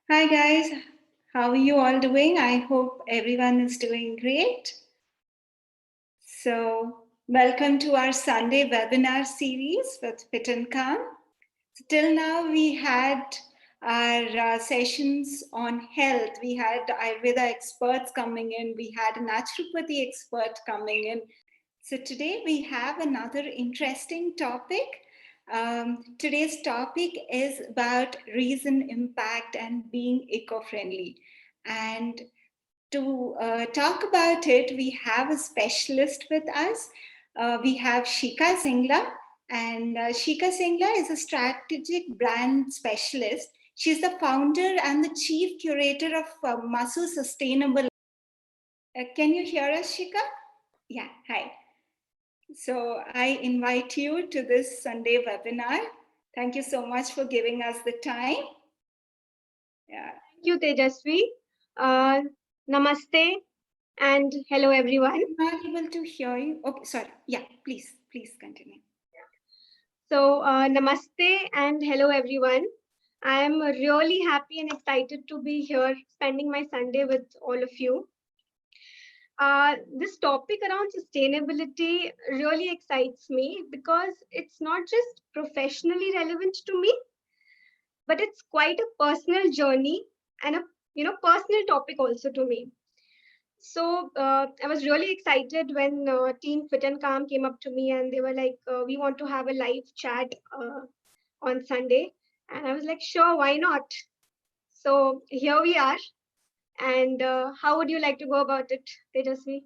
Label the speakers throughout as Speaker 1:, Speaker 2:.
Speaker 1: Hi guys, how are you all doing? I hope everyone is doing great. So, welcome to our Sunday webinar series with FitNCalm. Till now, we had our sessions on health. We had Ayurveda experts coming in, we had a naturopathy expert coming in. So, today we have another interesting topic. Today's topic is about reason, impact, and being eco friendly. And to talk about it, we have a specialist with us. We have Shikha Singla, and Shikha Singla is a strategic brand specialist. She's the founder and the chief curator of Masu Sustainable. Can you hear us, Shikha? Yeah, hi. So I invite you to this Sunday webinar. Thank you so much for giving us the time. Yeah.
Speaker 2: Thank you, Tejasvi. Namaste and hello, everyone.
Speaker 1: I'm not able to hear you. Okay, sorry. Yeah, please continue.
Speaker 2: So, namaste and hello, everyone. I am really happy and excited to be here spending my Sunday with all of you. This topic around sustainability really excites me because it's not just professionally relevant to me, but it's quite a personal journey and a personal topic also to me. So I was really excited when Team Fit and Calm came up to me and they were like, "We want to have a live chat on Sunday," and I was like, "Sure, why not?" So here we are. And how would you like to go about it, Tejasvi?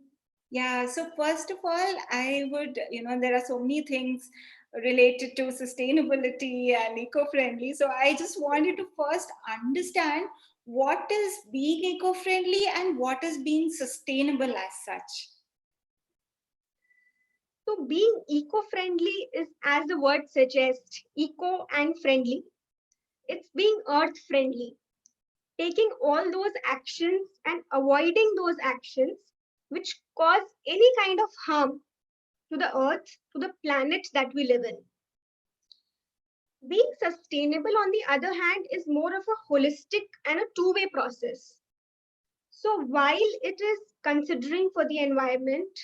Speaker 1: Yeah, so first of all, I would, there are so many things related to sustainability and eco-friendly. So I just wanted to first understand what is being eco-friendly and what is being sustainable as such.
Speaker 2: So being eco-friendly is, as the word suggests, eco and friendly. It's being earth-friendly, taking all those actions and avoiding those actions which cause any kind of harm to the earth, to the planet that we live in. Being sustainable, on the other hand, is more of a holistic and a two-way process. So while it is considering for the environment,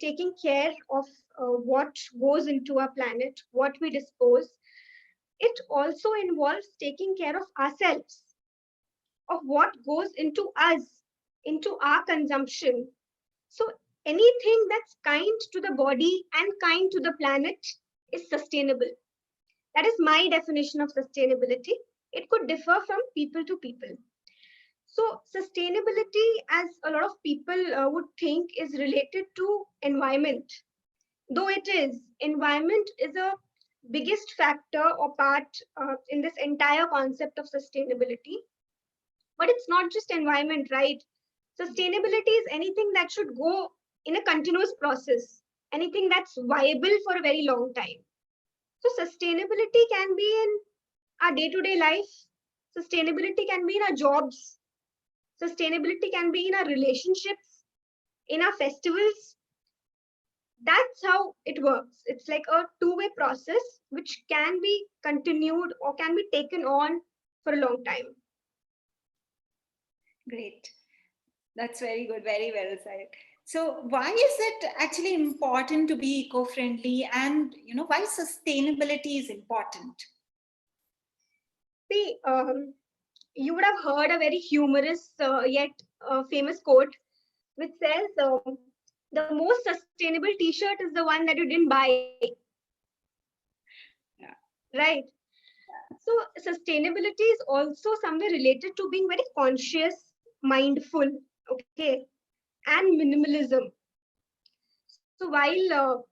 Speaker 2: taking care of what goes into our planet, what we dispose, it also involves taking care of ourselves, of what goes into us, into our consumption. So anything that's kind to the body and kind to the planet is sustainable. That is my definition of sustainability. It could differ from people to people. So sustainability, as a lot of people would think, is related to environment. Though it is, environment is a biggest factor or part in this entire concept of sustainability. But it's not just environment, right? Sustainability is anything that should go in a continuous process, anything that's viable for a very long time. So sustainability can be in our day-to-day life. Sustainability can be in our jobs. Sustainability can be in our relationships, in our festivals. That's how it works. It's like a two-way process which can be continued or can be taken on for a long time.
Speaker 1: Great. That's very good, very well said. So why is it actually important to be eco-friendly and why sustainability is important?
Speaker 2: See, you would have heard a very humorous yet famous quote which says, the most sustainable t-shirt is the one that you didn't buy.
Speaker 1: Yeah.
Speaker 2: Right. So sustainability is also somewhere related to being very conscious, mindful, okay, and minimalism. So while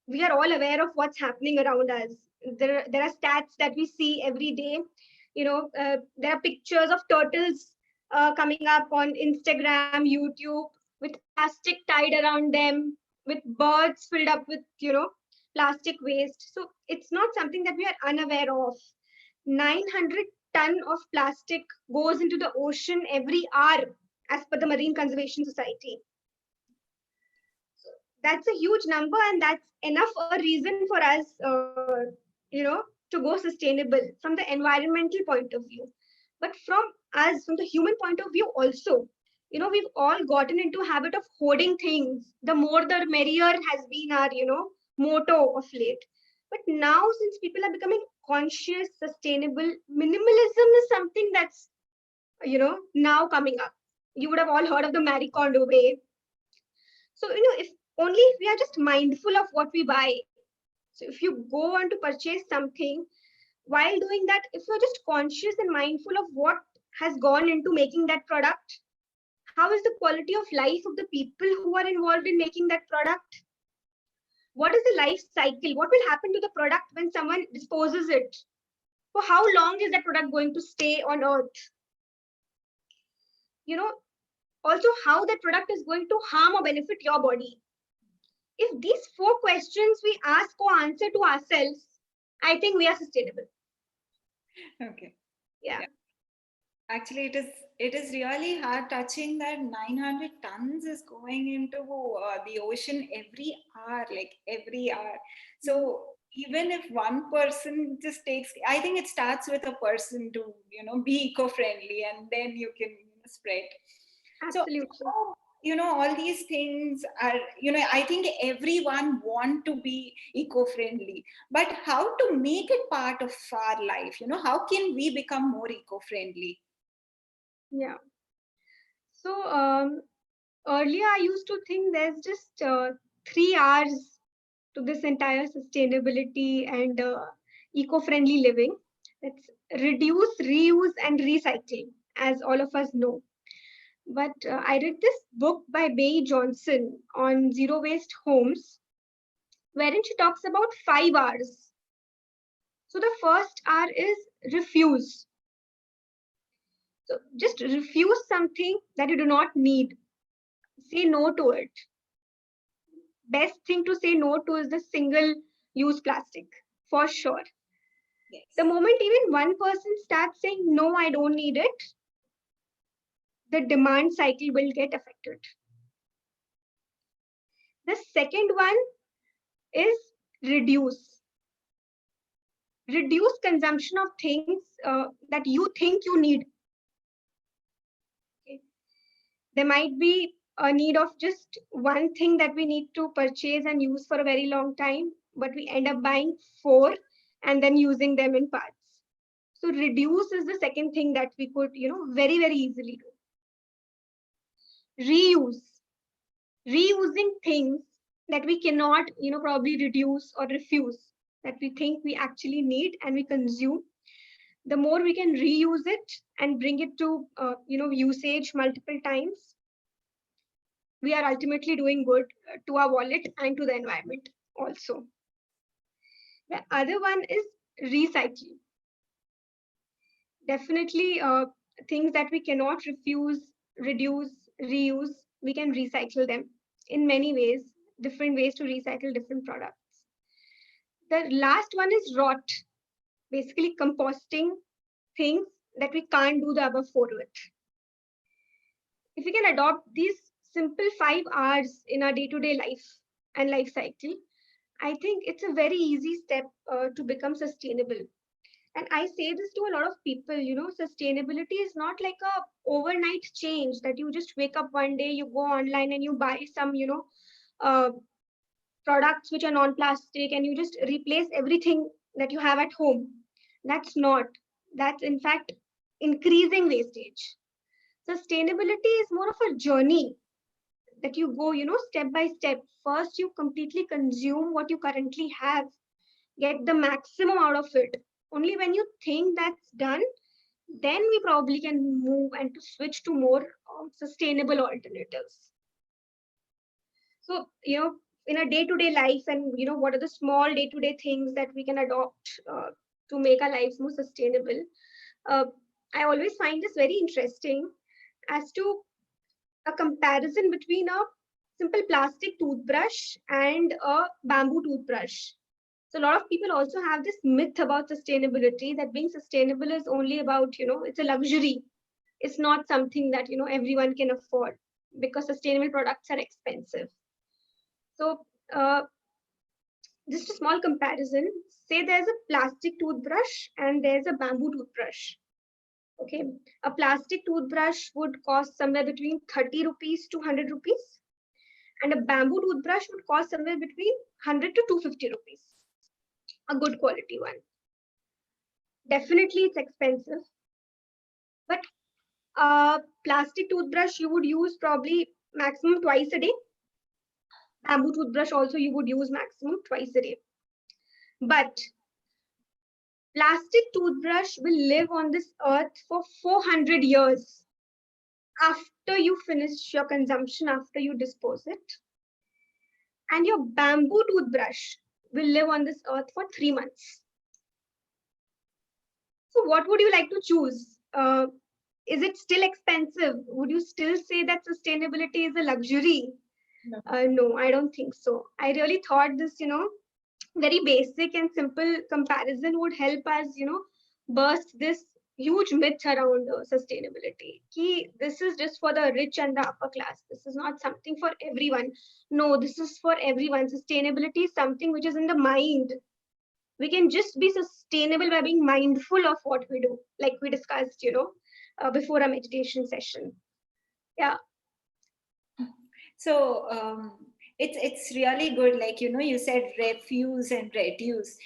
Speaker 2: we are all aware of what's happening around us, there are stats that we see every day. There are pictures of turtles coming up on Instagram, YouTube, with plastic tied around them, with birds filled up with plastic waste. So it's not something that we are unaware of. 900 ton of plastic goes into the ocean every hour, as per the Marine Conservation Society. That's a huge number, and that's enough a reason for us, to go sustainable from the environmental point of view. But from us, from the human point of view also, we've all gotten into a habit of hoarding things. The more the merrier has been our, motto of late. But now, since people are becoming conscious, sustainable, minimalism is something that's, now coming up. You would have all heard of the Marie Kondo way. So, if only if we are just mindful of what we buy. So if you go on to purchase something, while doing that, if you're just conscious and mindful of what has gone into making that product, how is the quality of life of the people who are involved in making that product? What is the life cycle? What will happen to the product when someone disposes it? For how long is that product going to stay on earth? You know, Also how that product is going to harm or benefit your body. If these four questions we ask or answer to ourselves, I think we are sustainable.
Speaker 1: Okay.
Speaker 2: Yeah.
Speaker 1: Yeah. Actually, it is really heart touching that 900 tons is going into the ocean every hour, like every hour.
Speaker 2: Mhm.
Speaker 1: So even if one person just takes, I think it starts with a person to be eco-friendly, and then you can spread. So
Speaker 2: Absolutely.
Speaker 1: how, all these things are, I think everyone want to be eco-friendly, but how to make it part of our life? How can we become more eco-friendly?
Speaker 2: Yeah. So earlier I used to think there's just 3 R's to this entire sustainability and eco-friendly living. It's reduce, reuse, and recycle, as all of us know. But I read this book by Bay Johnson on zero waste homes, wherein she talks about 5 R's. So the first R is refuse. So just refuse something that you do not need. Say no to it. Best thing to say no to is the single use plastic, for sure. The
Speaker 1: Yes.
Speaker 2: moment even one person starts saying, no, I don't need it, the demand cycle will get affected. The second one is reduce. Reduce consumption of things that you think you need. Okay. There might be a need of just one thing that we need to purchase and use for a very long time, but we end up buying four and then using them in parts. So reduce is the second thing that we could, very, very easily do. Reuse, reusing things that we cannot, probably reduce or refuse, that we think we actually need and we consume. The more we can reuse it and bring it to, usage multiple times, we are ultimately doing good to our wallet and to the environment also. The other one is recycling. Definitely things that we cannot refuse, reduce, reuse, we can recycle them in many ways, different ways to recycle different products. The last one is rot, basically composting things that we can't do the above four with. If we can adopt these simple 5 R's in our day-to-day life and life cycle, I think it's a very easy step to become sustainable. And I say this to a lot of people, sustainability is not like a overnight change that you just wake up one day, you go online and you buy some, uh, products which are non-plastic and you just replace everything that you have at home. That's not. That's in fact increasing wastage. Sustainability is more of a journey that you go, step by step. First, you completely consume what you currently have, get the maximum out of it. Only when you think that's done, then we probably can move and to switch to more sustainable alternatives. So, in a day-to-day life, and what are the small day-to-day things that we can adopt to make our lives more sustainable? Uh, I always find this very interesting as to a comparison between a simple plastic toothbrush and a bamboo toothbrush. So a lot of people also have this myth about sustainability, that being sustainable is only about, it's a luxury. It's not something that, everyone can afford because sustainable products are expensive. So just a small comparison, say there's a plastic toothbrush and there's a bamboo toothbrush. Okay, a plastic toothbrush would cost somewhere between 30 rupees to 100 rupees, and a bamboo toothbrush would cost somewhere between 100 to 250 rupees. A good quality one. Definitely, it's expensive, but a plastic toothbrush you would use probably maximum twice a day. Bamboo toothbrush also you would use maximum twice a day. But plastic toothbrush will live on this earth for 400 years after you finish your consumption, after you dispose it. And your bamboo toothbrush will live on this earth for 3 months. So, what would you like to choose? Is it still expensive? Would you still say that sustainability is a luxury? No, I don't think so. I really thought this, very basic and simple comparison would help us, burst this huge myth around sustainability. This is just for the rich and the upper class. This is not something for everyone. No, this is for everyone. Sustainability is something which is in the mind. We can just be sustainable by being mindful of what we do, like we discussed, before a meditation session. Yeah.
Speaker 1: So it's really good. Like, you said refuse and reduce.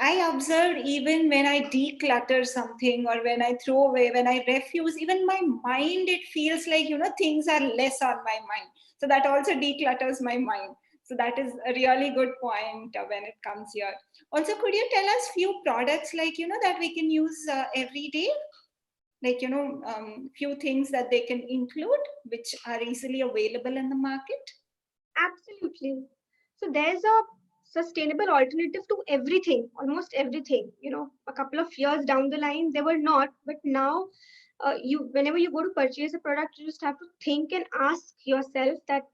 Speaker 1: I observe even when I declutter something or when I throw away, when I refuse, even my mind, it feels like, things are less on my mind. So that also declutters my mind. So that is a really good point when it comes here. Also, could you tell us few products like, that we can use every day? Like, few things that they can include which are easily available in the market?
Speaker 2: Absolutely. So there's a sustainable alternative to everything, almost everything. A couple of years down the line, they were not, but now, whenever you go to purchase a product, you just have to think and ask yourself that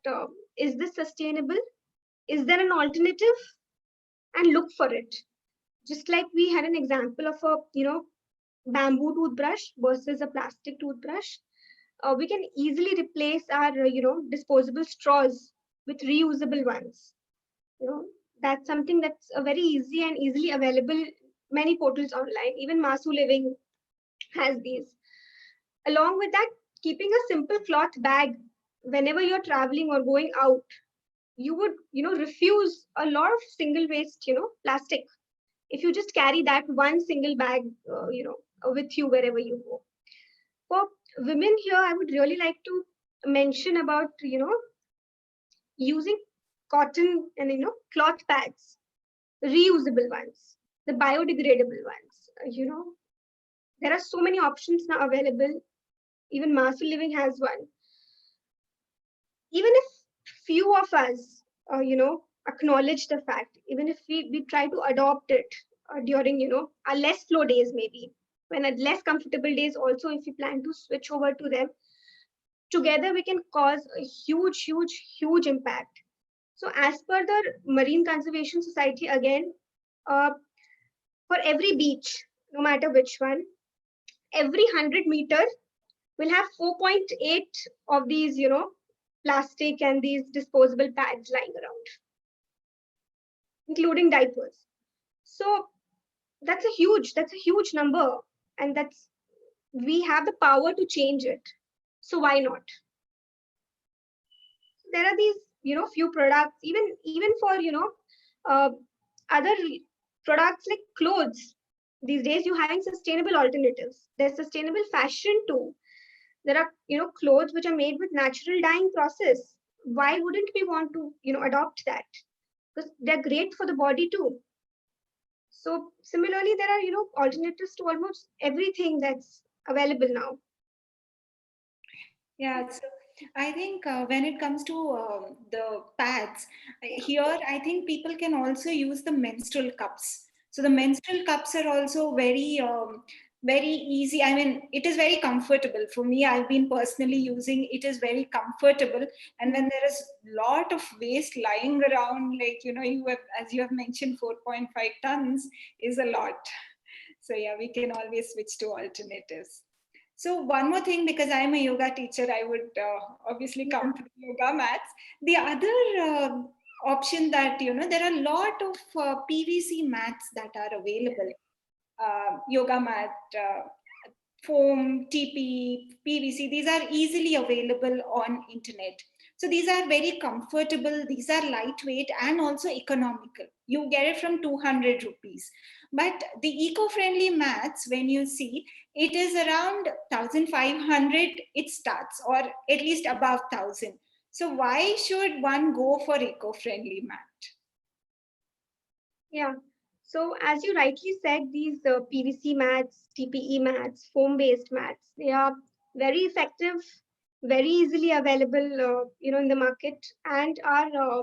Speaker 2: is this sustainable? Is there an alternative? And look for it. Just like we had an example of a bamboo toothbrush versus a plastic toothbrush, we can easily replace our disposable straws with reusable ones. you know that's something that's a very easy and easily available. Many portals online, even Masu Living has these. Along with that, keeping a simple cloth bag whenever you're traveling or going out, you would refuse a lot of single waste plastic if you just carry that one single bag with you wherever you go. For women here, I would really like to mention about using cotton and cloth bags, reusable ones, the biodegradable ones. There are so many options now available. Even Masu Living has one. Even if few of us, acknowledge the fact, even if we try to adopt it during, our less flow days, maybe when at less comfortable days, also if we plan to switch over to them, together we can cause a huge, huge, huge impact. So, as per the Marine Conservation Society, again, uh, for every beach, no matter which one, every 100 meter will have 4.8 of these, plastic and these disposable pads lying around, including diapers. So that's a huge number, and we have the power to change it. So why not? There are these, few products, even for uh, other products like clothes. These days, you're having sustainable alternatives. There's sustainable fashion too. There are clothes which are made with natural dyeing process. Why wouldn't we want to adopt that? Because they're great for the body too. So similarly, there are alternatives to almost everything that's available now.
Speaker 1: Yeah, so I think when it comes to the pads, here I think people can also use the menstrual cups. So the menstrual cups are also very easy. I mean, it is very comfortable for me. I've been personally using it. Is very comfortable, and when there is lot of waste lying around, like, you have, as you have mentioned, 4.5 tons is a lot. So yeah, we can always switch to alternatives. So one more thing, because I'm a yoga teacher, I would obviously
Speaker 2: Yeah.
Speaker 1: come to the yoga mats. The other option that, there are a lot of PVC mats that are available, yoga mat. foam, TP, PVC, these are easily available on internet. So these are very comfortable, these are lightweight and also economical. You get it from 200 rupees. But the eco-friendly mats, when you see, it is around 1500 it starts, or at least above 1000. So why should one go for eco-friendly mat?
Speaker 2: Yeah. So as you rightly said, these PVC mats, TPE mats, foam-based mats, they are very effective, very easily available, in the market, and are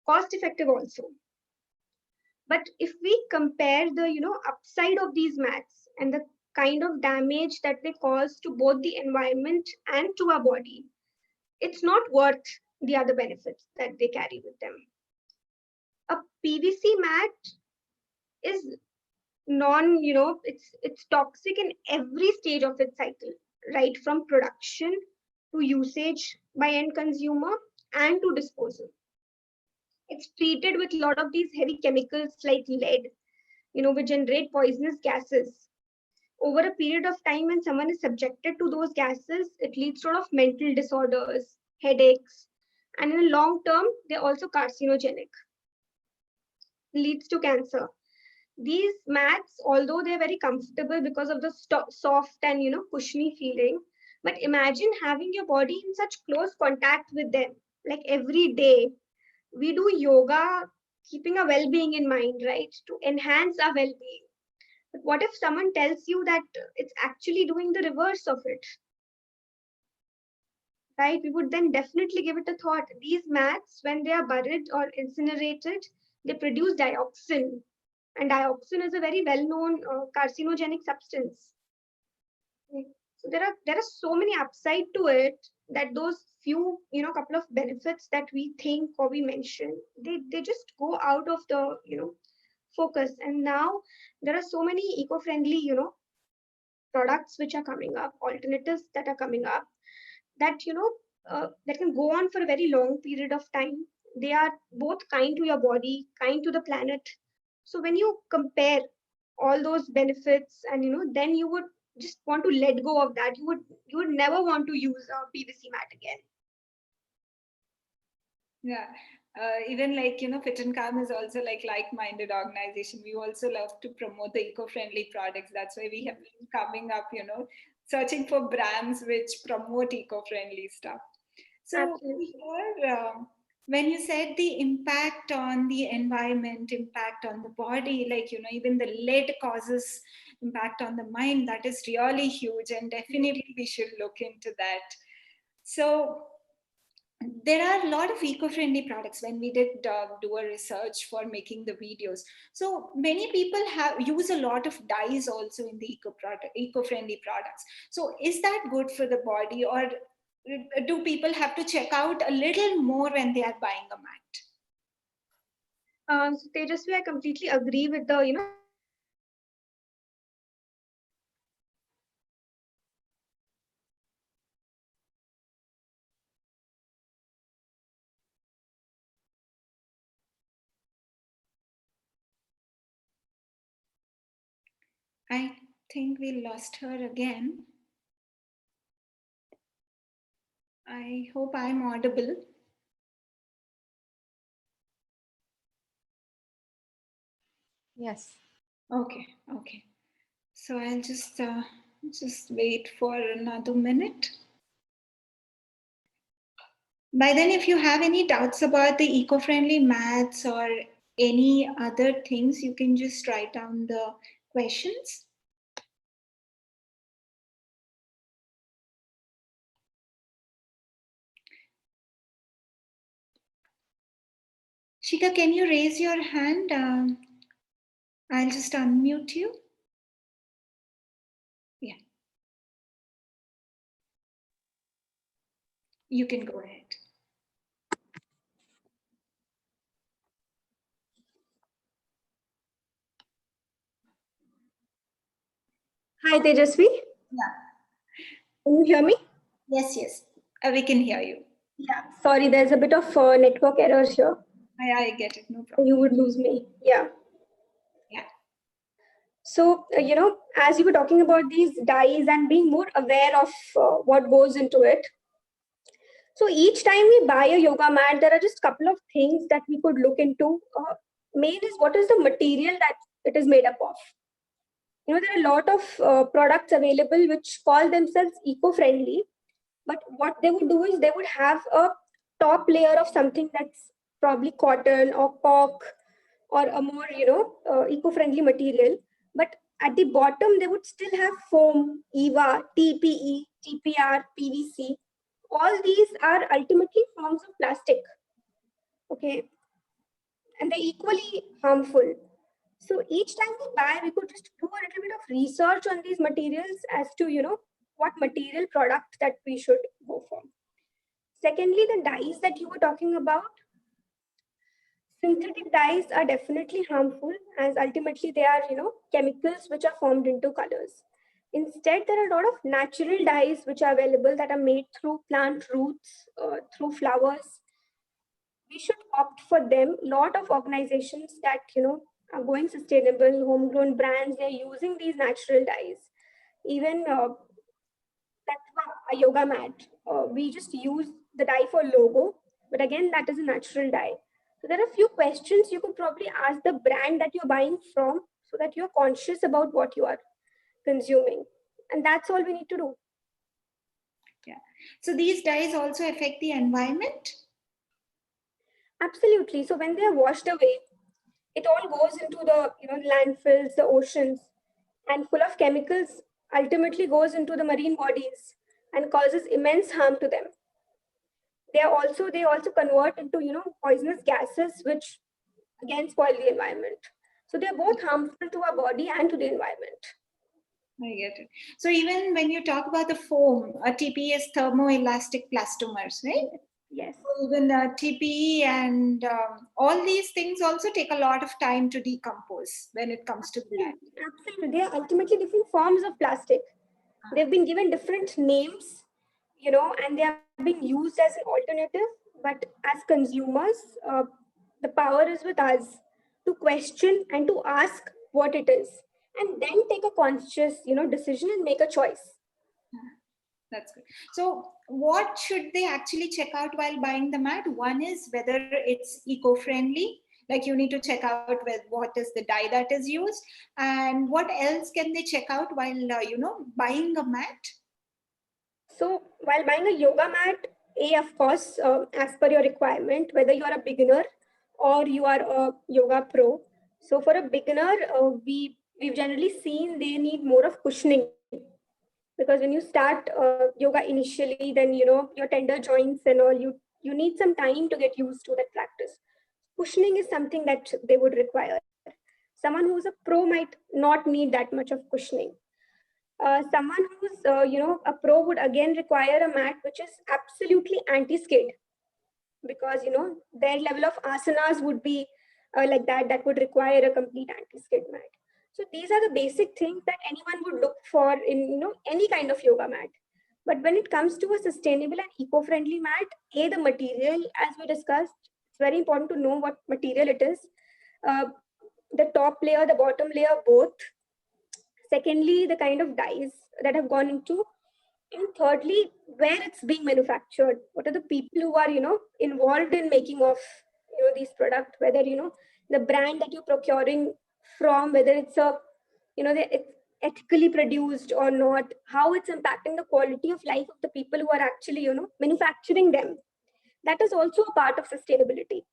Speaker 2: cost-effective also. But if we compare the, upside of these mats and the kind of damage that they cause to both the environment and to our body, it's not worth the other benefits that they carry with them. A PVC mat is it's toxic in every stage of its cycle, right from production to usage by end consumer and to disposal. It's treated with a lot of these heavy chemicals like lead, which generate poisonous gases. Over a period of time, when someone is subjected to those gases, it leads to a lot of mental disorders, headaches, and in the long term, they're also carcinogenic, leads to cancer. These mats, although they're very comfortable because of the soft and cushiony feeling, but imagine having your body in such close contact with them, like every day. We do yoga, keeping our well-being in mind, right, to enhance our well-being. But what if someone tells you that it's actually doing the reverse of it? Right? We would then definitely give it a thought. These mats, when they are buried or incinerated, they produce dioxin, and dioxin is a very well-known carcinogenic substance. So there are so many upside to it that those few couple of benefits that we think or we mention, they just go out of the focus. And now there are so many eco-friendly products which are coming up, alternatives that are coming up, that that can go on for a very long period of time. They are both kind to your body, kind to the planet. So when you compare all those benefits, and then you would just want to let go of that. You would never want to use a PVC mat again.
Speaker 1: Yeah. Even like, FitNCalm is also like-minded organization. We also love to promote the eco-friendly products. That's why we have been coming up, searching for brands which promote eco-friendly stuff. So
Speaker 2: Absolutely.
Speaker 1: here, when you said the impact on the environment, impact on the body, like, even the lead causes impact on the mind, that is really huge, and definitely we should look into that. So there are a lot of eco-friendly products. When we did do a research for making the videos, so many people have use a lot of dyes also in the eco-friendly products. So is that good for the body, or do people have to check out a little more when they are buying a mat?
Speaker 2: So Tejasvi, I completely agree with the statement that you made.
Speaker 1: I think we lost her again. I hope I'm audible.
Speaker 3: Yes.
Speaker 1: Okay, okay. So I'll just wait for another minute. By then, if you have any doubts about the eco-friendly mats or any other things, you can just write down the questions. Shikha, can you raise your hand? I'll just unmute you. Yeah. You can go ahead.
Speaker 2: Hi, Tejasvi.
Speaker 1: Yeah.
Speaker 2: Can you hear me?
Speaker 1: Yes, yes. We can hear you.
Speaker 2: Yeah. Sorry, there's a bit of network errors here.
Speaker 1: I get it. No problem.
Speaker 2: You would lose me. Yeah.
Speaker 1: Yeah.
Speaker 2: So, as you were talking about these dyes and being more aware of what goes into it. So each time we buy a yoga mat, there are just a couple of things that we could look into. Main is what is the material that it is made up of. There are a lot of products available which call themselves eco-friendly, but what they would do is they would have a top layer of something that's probably cotton or cork or a more, eco-friendly material. But at the bottom, they would still have foam, EVA, TPE, TPR, PVC. All these are ultimately forms of plastic, okay, and they're equally harmful. So each time we buy, we could just do a little bit of research on these materials as to, what material product that we should go for. Secondly, the dyes that you were talking about, synthetic dyes are definitely harmful as ultimately they are, chemicals which are formed into colors. Instead, there are a lot of natural dyes which are available that are made through plant roots, through flowers. We should opt for them. Lot of organizations that are going sustainable, homegrown brands, they're using these natural dyes. Even that a yoga mat, we just use the dye for logo, but again that is a natural dye. So there are a few questions you could probably ask the brand that you're buying from, so that you're conscious about what you are consuming, and that's all we need to do.
Speaker 1: Yeah. So these dyes also affect the environment.
Speaker 2: Absolutely. So when they are washed away, it all goes into the landfills, the oceans, and full of chemicals, ultimately goes into the marine bodies and causes immense harm to them. They also convert into poisonous gases, which again spoil the environment. So they're both harmful to our body and to the environment.
Speaker 1: I get it. So even when you talk about the foam, a TPE is thermoelastic plastomers, right?
Speaker 2: Yes.
Speaker 1: So even TPE and all these things also take a lot of time to decompose when it comes to the land.
Speaker 2: Absolutely. They are ultimately different forms of plastic. They've been given different names, and they are being used as an alternative. But as consumers, the power is with us to question and to ask what it is, and then take a conscious, decision and make a choice.
Speaker 1: That's good. So, what should they actually check out while buying the mat? One is whether it's eco-friendly. Like you need to check out with what is the dye that is used, and what else can they check out while buying a mat?
Speaker 2: So while buying a yoga mat, of course, as per your requirement, whether you are a beginner or you are a yoga pro. So for a beginner, we've generally seen they need more of cushioning, because when you start yoga initially, then your tender joints and all, you need some time to get used to that practice. Cushioning is something that they would require. Someone who's a pro might not need that much of cushioning. Someone who's a pro would again require a mat which is absolutely anti-skid, because their level of asanas would be like that would require a complete anti-skid mat. So these are the basic things that anyone would look for in any kind of yoga mat. But when it comes to a sustainable and eco-friendly mat, the material, as we discussed, it's very important to know what material it is. uh, the top layer, the bottom layer, both. Secondly, the kind of dyes that have gone into, and thirdly, where it's being manufactured. What are the people who are involved in making of these products? Whether the brand that you're procuring from, whether it's a it's ethically produced or not, how it's impacting the quality of life of the people who are actually manufacturing them. That is also a part of sustainability.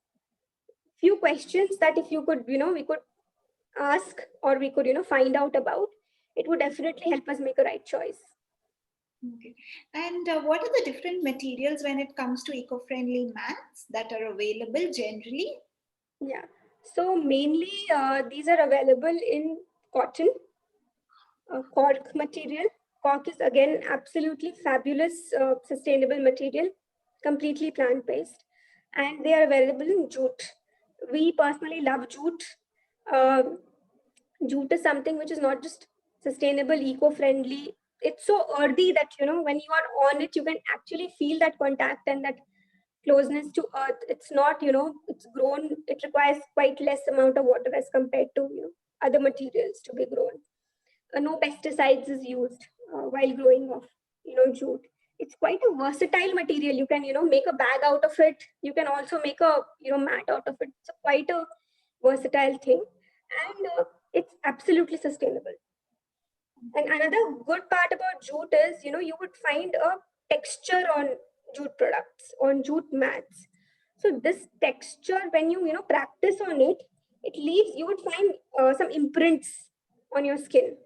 Speaker 2: Few questions that if you could we could ask, or we could find out about, it would definitely help us make a right choice.
Speaker 1: Okay. And what are the different materials when it comes to eco-friendly mats that are available generally?
Speaker 2: Yeah. So mainly these are available in cotton, cork material. Cork is again absolutely fabulous, sustainable material, completely plant-based, and they are available in jute. We personally love jute. Um Jute is something which is not just sustainable, eco-friendly. It's so earthy that when you are on it, you can actually feel that contact and that closeness to earth. It's not it's grown. It requires quite less amount of water as compared to other materials to be grown. No pesticides is used while growing of jute. It's quite a versatile material. You can make a bag out of it. You can also make a mat out of it. It's quite a versatile thing, and it's absolutely sustainable. And another good part about jute is, you would find a texture on jute products, on jute mats. So this texture, when you practice on it, it leaves, you would find some imprints on your skin.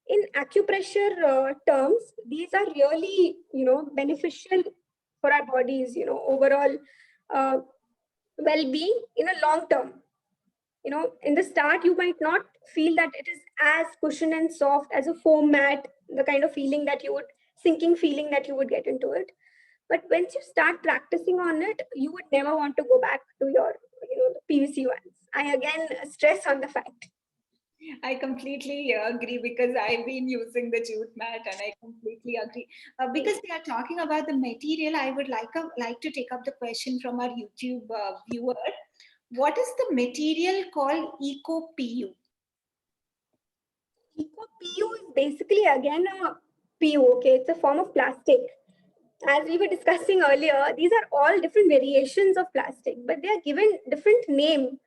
Speaker 2: In acupressure terms, these are really, beneficial for our bodies, overall uh, well-being in a long term. In the start you might not feel that it is as cushion and soft as a foam mat, the kind of feeling that you would sinking feeling that you would get into it. But once you start practicing on it, you would never want to go back to your the PVC ones. I again stress on the fact.
Speaker 1: I completely agree because I've been using the jute mat and I completely agree. Because we are talking about the material, I would like to take up the question from our YouTube viewer. What is the material called Eco PU?
Speaker 2: Eco PU is basically again a PU, okay? It's a form of plastic. As we were discussing earlier, these are all different variations of plastic, but they are given different name.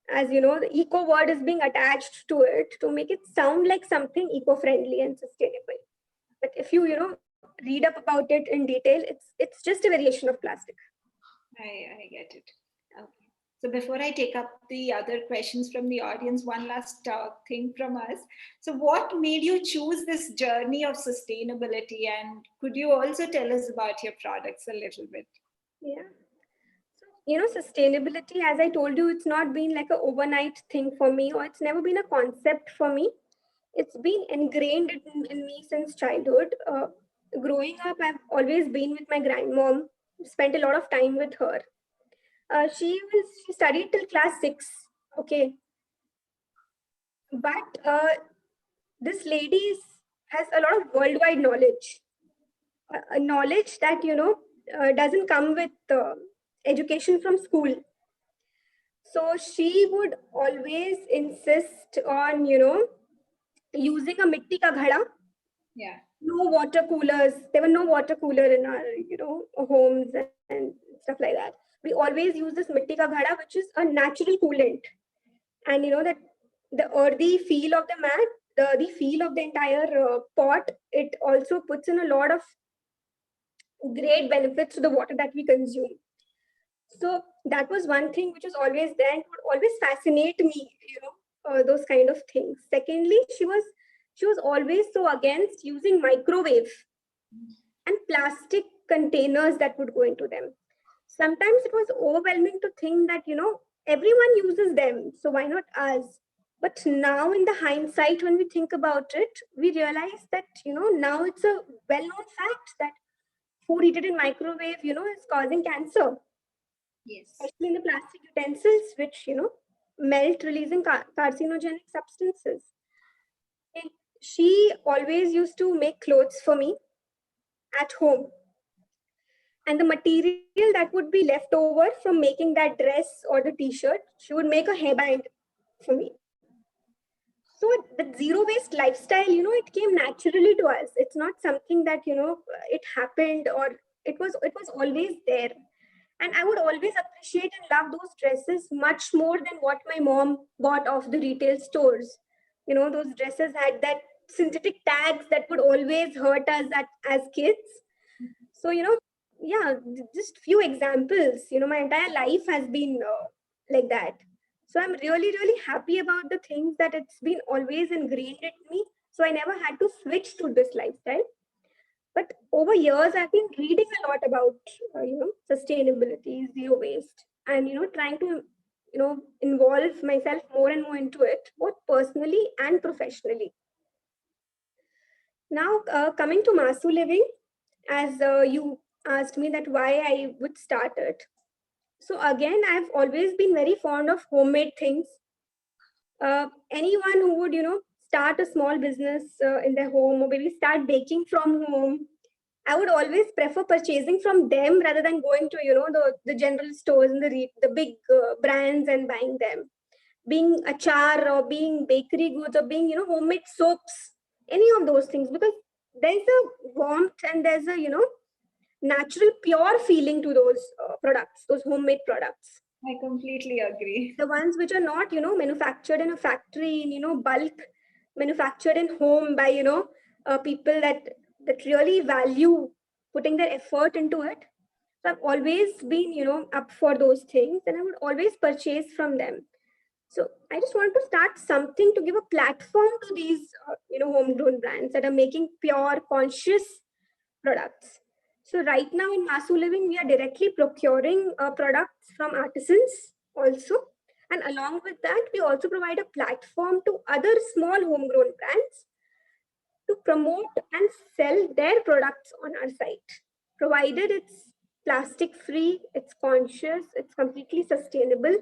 Speaker 2: As the eco word is being attached to it to make it sound like something eco-friendly and sustainable. But if you read up about it in detail, it's just a variation of plastic.
Speaker 1: I get it. Okay. So before I take up the other questions from the audience, one last thing from us. So what made you choose this journey of sustainability? And could you also tell us about your products a little bit?
Speaker 2: Yeah. So, sustainability, as I told you, it's not been like an overnight thing for me, or it's never been a concept for me. It's been ingrained in me since childhood. Growing up, I've always been with my grandmom, spent a lot of time with her. She studied till class 6, okay, but this lady has a lot of worldwide knowledge, a knowledge that doesn't come with education from school. So she would always insist on using a mitti ka ghada.
Speaker 1: Yeah.
Speaker 2: No water coolers. There were no water cooler in our homes and stuff like that. We always use this mitti ka ghada, which is a natural coolant. And that the earthy feel of the mat, the feel of the entire pot, it also puts in a lot of great benefits to the water that we consume. So that was one thing which was always there and would always fascinate me, those kind of things. Secondly, she was always so against using microwave and plastic containers that would go into them. Sometimes it was overwhelming to think that everyone uses them, so why not us? But now in the hindsight, when we think about it, we realize that now it's a well-known fact that food heated in microwave is causing cancer,
Speaker 1: Yes.
Speaker 2: especially in the plastic utensils, which melt, releasing carcinogenic substances. And she always used to make clothes for me at home, and the material that would be left over from making that dress or the t-shirt, she would make a hairband for me. So the zero waste lifestyle, it came naturally to us. It's not something that it happened, or it was always there. And I would always appreciate and love those dresses much more than what my mom bought off the retail stores. Those dresses had that synthetic tags that would always hurt us as kids. So yeah, just few examples. My entire life has been like that. So I'm really really happy about the things that it's been always ingrained in me, so I never had to switch to this lifestyle. But over years I've been reading a lot about sustainability, zero waste, and trying to involve myself more and more into it, both personally and professionally. Now, coming to Masu Living, as you asked me that why I would start it. So again, I've always been very fond of homemade things. Anyone who would, start a small business in their home, or maybe start baking from home, I would always prefer purchasing from them rather than going to, the general stores and the big brands and buying them. being achar or being bakery goods or being, homemade soaps, any of those things, because there's a warmth and there's a, natural pure feeling to those products, those homemade products.
Speaker 1: I completely agree.
Speaker 2: The ones which are not, manufactured in a factory in, bulk, manufactured in home by, people that really value putting their effort into it. So I've always been, up for those things, and I would always purchase from them. So I just want to start something to give a platform to these, homegrown brands that are making pure, conscious products. So right now in Masu Living, we are directly procuring products from artisans also. And along with that, we also provide a platform to other small homegrown brands to promote and sell their products on our site, provided it's plastic free, it's conscious, it's completely sustainable,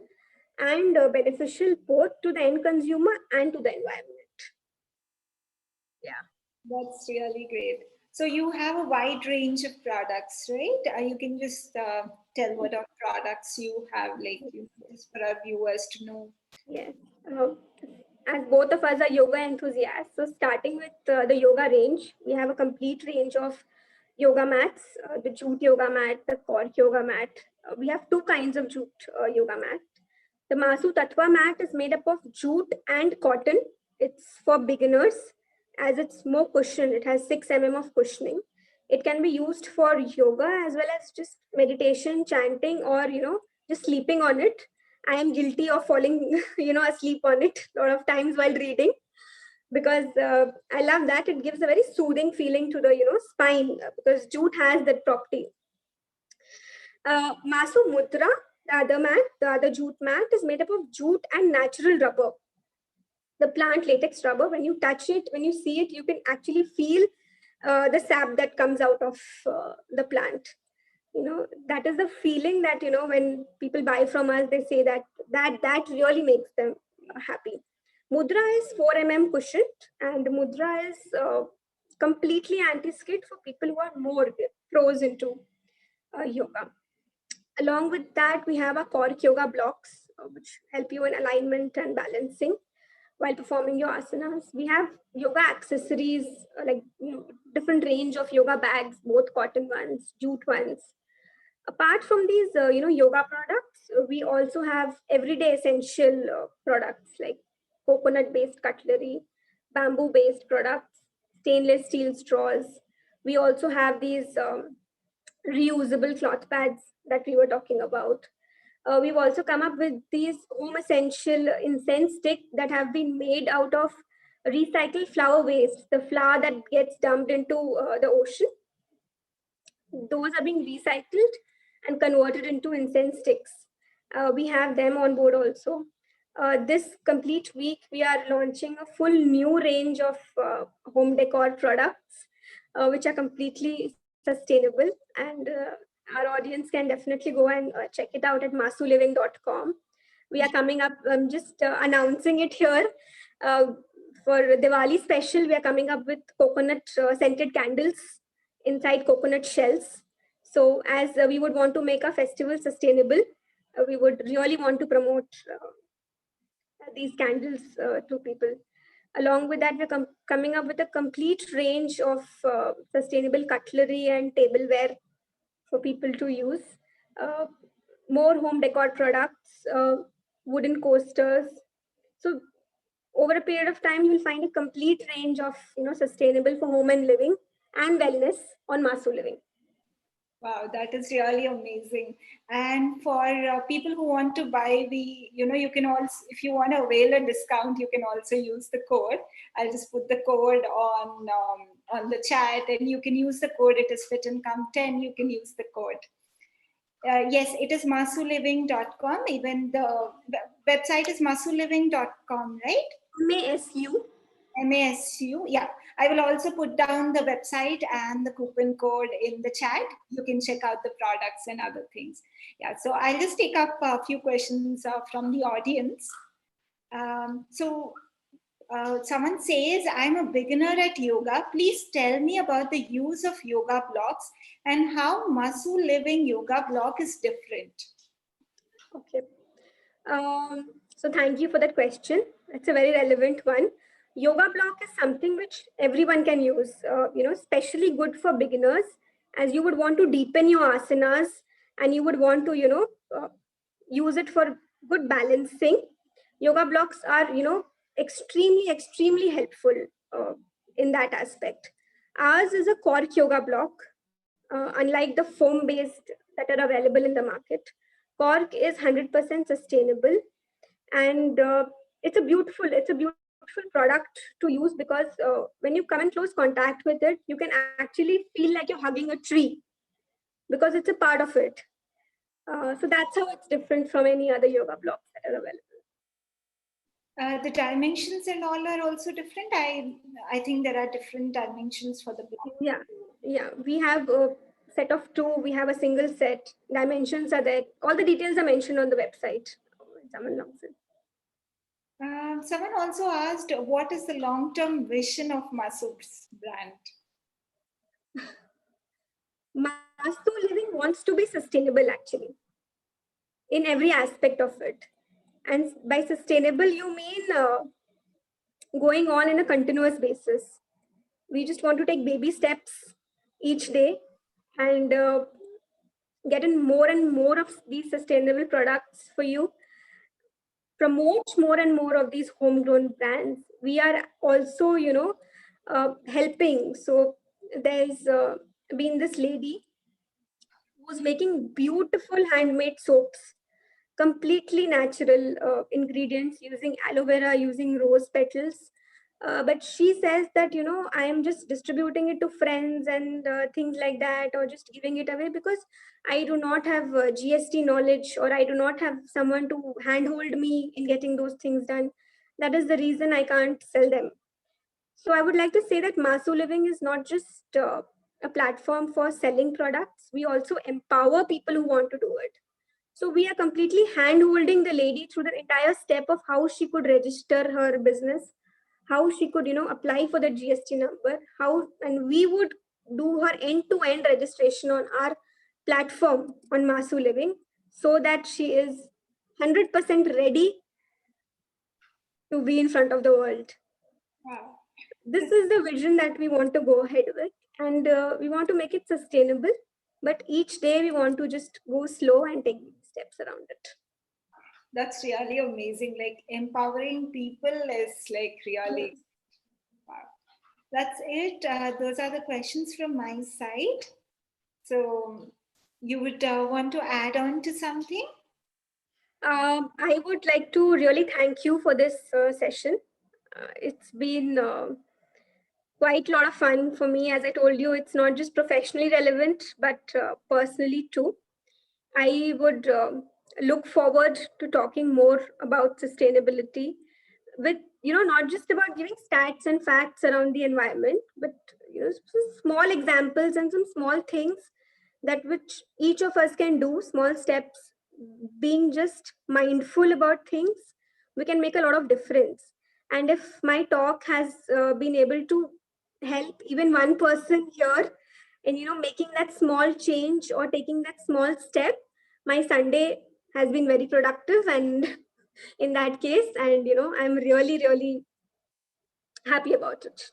Speaker 2: and beneficial both to the end consumer and to the environment. Yeah.
Speaker 1: That's really great. So you have a wide range of products, right? You can just tell what are products you have, like you, just for our viewers to know.
Speaker 2: Yes. As both of us are yoga enthusiasts, so starting with the yoga range, we have a complete range of yoga mats, the jute yoga mat, the cork yoga mat. We have two kinds of jute yoga mat. The Masu Tattva mat is made up of jute and cotton. It's for beginners as it's more cushion. It has 6 mm of cushioning. It can be used for yoga as well as just meditation, chanting, or just sleeping on it. I am guilty of falling, asleep on it a lot of times while reading, because I love that it gives a very soothing feeling to the spine, because jute has that property. Masu Mudra, the other jute mat, is made up of jute and natural rubber. The plant latex rubber, when you touch it, when you see it, you can actually feel the sap that comes out of the plant. That is the feeling that, when people buy from us, they say that really makes them happy. Mudra is 4 mm cushioned, and Mudra is completely anti-skid for people who are more pros into yoga. Along with that, we have our cork yoga blocks, which help you in alignment and balancing while performing your asanas. We have yoga accessories, like different range of yoga bags, both cotton ones, jute ones. Apart from these, yoga products, we also have everyday essential products like coconut-based cutlery, bamboo-based products, stainless steel straws. We also have these reusable cloth pads that we were talking about. We've also come up with these home essential incense stick that have been made out of recycled flower waste, the flour that gets dumped into the ocean. Those are being recycled and converted into incense sticks. We have them on board also. This complete week, we are launching a full new range of home decor products, which are completely sustainable. And our audience can definitely go and check it out at masuliving.com. We are coming up, just announcing it here. Uh, for Diwali special, we are coming up with coconut scented candles inside coconut shells. So, as we would want to make our festival sustainable, we would really want to promote these candles to people. Along with that, we're coming up with a complete range of sustainable cutlery and tableware for people to use. Uh, More home decor products, wooden coasters. So over a period of time, you'll find a complete range of sustainable for home and living and wellness on Masu Living.
Speaker 1: Wow, that is really amazing. And for people who want to buy, you can also, if you want to avail a discount, you can also use the code. I'll just put the code on the chat, and you can use the code. It is FitNCalm 10. You can use the code. Yes, it is masuliving.com. Even the website is masuliving.com, right?
Speaker 2: MASU.
Speaker 1: MASU. Yeah, I will also put down the website and the coupon code in the chat. You can check out the products and other things. Yeah, so I'll just take up a few questions from the audience. Someone says, I'm a beginner at yoga. Please tell me about the use of yoga blocks and how Masu Living yoga block is different.
Speaker 2: Okay. So thank you for that question. It's a very relevant one. Yoga block is something which everyone can use, especially good for beginners, as you would want to deepen your asanas and you would want to, use it for good balancing. Yoga blocks are, extremely, extremely helpful uh, in that aspect. Ours is a cork yoga block, unlike the foam based that are available in the market. Cork is 100% sustainable, and it's a beautiful product to use because when you come in close contact with it, you can actually feel like you're hugging a tree because it's a part of it. So that's how it's different from any other yoga blocks that are available.
Speaker 1: The dimensions and all are also different. I think there are different dimensions for the block.
Speaker 2: Yeah, we have a set of two, we have a single set, dimensions are there, all the details are mentioned on the website when someone logs in.
Speaker 1: Someone also asked, what is the long-term vision of Masu's brand?
Speaker 2: Mastu Living wants to be sustainable actually in every aspect of it. And by sustainable, you mean going on in a continuous basis. We just want to take baby steps each day and get in more and more of these sustainable products for you, promote more and more of these homegrown brands. We are also, helping. So there's been this lady who's making beautiful handmade soaps, completely natural ingredients, using aloe vera, using rose petals. But she says that, I am just distributing it to friends and things like that, or just giving it away because I do not have GST knowledge, or I do not have someone to handhold me in getting those things done. That is the reason I can't sell them. So I would like to say that Masu Living is not just a platform for selling products. We also empower people who want to do it. So we are completely hand holding the lady through the entire step of how she could register her business, how she could, apply for the GST number, how, and we would do her end to end registration on our platform on Masu Living so that she is 100% ready to be in front of the world.
Speaker 1: Wow.
Speaker 2: This is the vision that we want to go ahead with, and we want to make it sustainable, but each day we want to just go slow and take steps around it.
Speaker 1: That's really amazing. Like empowering people is like really wow. That's it. Those are the questions from my side. So you would want to add on to something?
Speaker 2: I would like to really thank you for this session. It's been quite a lot of fun for me. As I told you, it's not just professionally relevant, but personally too. I would look forward to talking more about sustainability with, not just about giving stats and facts around the environment, but some small examples and some small things that which each of us can do, small steps, being just mindful about things, we can make a lot of difference. And if my talk has been able to help even one person here in, making that small change or taking that small step, my Sunday has been very productive and in that case, and I'm really, really happy about it.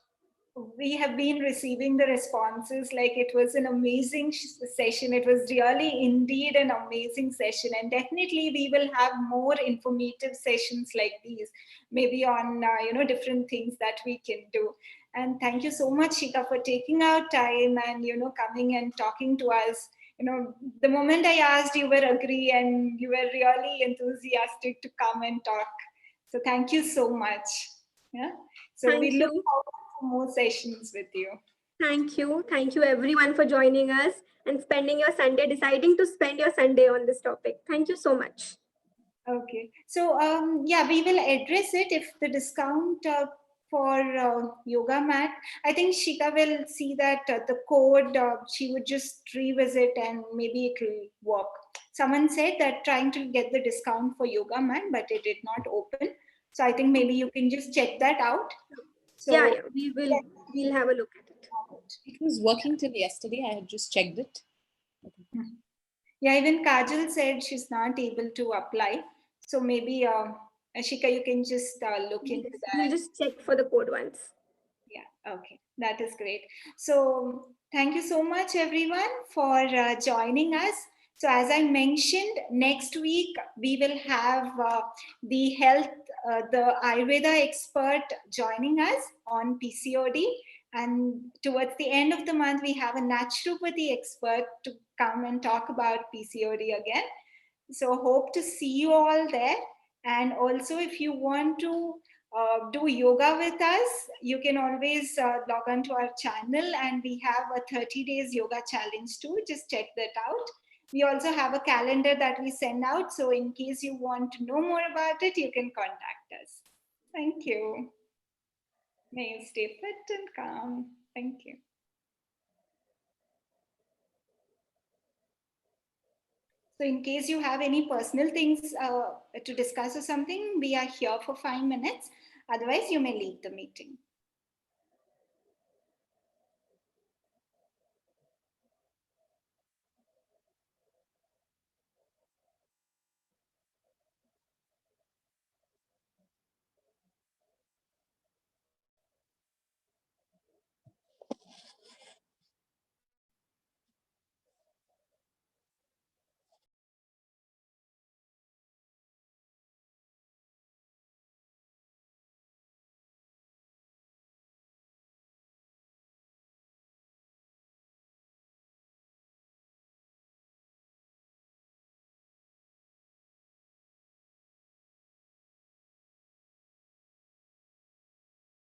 Speaker 1: We have been receiving the responses like it was an amazing session. It was really indeed an amazing session, and definitely we will have more informative sessions like these, maybe on different things that we can do. And thank you so much, Shikha, for taking out time and coming and talking to us. The moment I asked, you were agree and you were really enthusiastic to come and talk. So thank you so much. Yeah. So we
Speaker 2: Thank
Speaker 1: look
Speaker 2: you.
Speaker 1: forward to more sessions with you.
Speaker 2: Thank you. Thank you, everyone, for joining us and spending your Sunday, deciding to spend your Sunday on this topic. Thank you so much.
Speaker 1: Okay. So, yeah, we will address it if the discount for yoga mat. I think Shika will see that the code, she would just revisit and maybe it will work. Someone said that trying to get the discount for yoga mat, but it did not open. So I think maybe you can just check that out.
Speaker 2: Yeah,
Speaker 1: So,
Speaker 2: yeah, we'll have a look at it.
Speaker 3: It was working till yesterday. I had just checked it.
Speaker 1: yeah, even Kajal said she's not able to apply. So maybe Shika, you can just look into
Speaker 2: Yes,
Speaker 1: that.
Speaker 2: we'll just check for the code once.
Speaker 1: Yeah, okay, that is great. So, thank you so much, everyone, for joining us. So, as I mentioned, next week we will have the Ayurveda expert joining us on PCOD. And towards the end of the month, we have a naturopathy expert to come and talk about PCOD again. So, hope to see you all there. And also, if you want to do yoga with us, you can always log on to our channel, and we have a 30 days yoga challenge too. Just check that out. We also have a calendar that we send out. So, in case you want to know more about it, you can contact us. Thank you. May you stay fit and calm. Thank you. So, in case you have any personal things to discuss or something, we are here for 5 minutes. Otherwise, you may leave the meeting.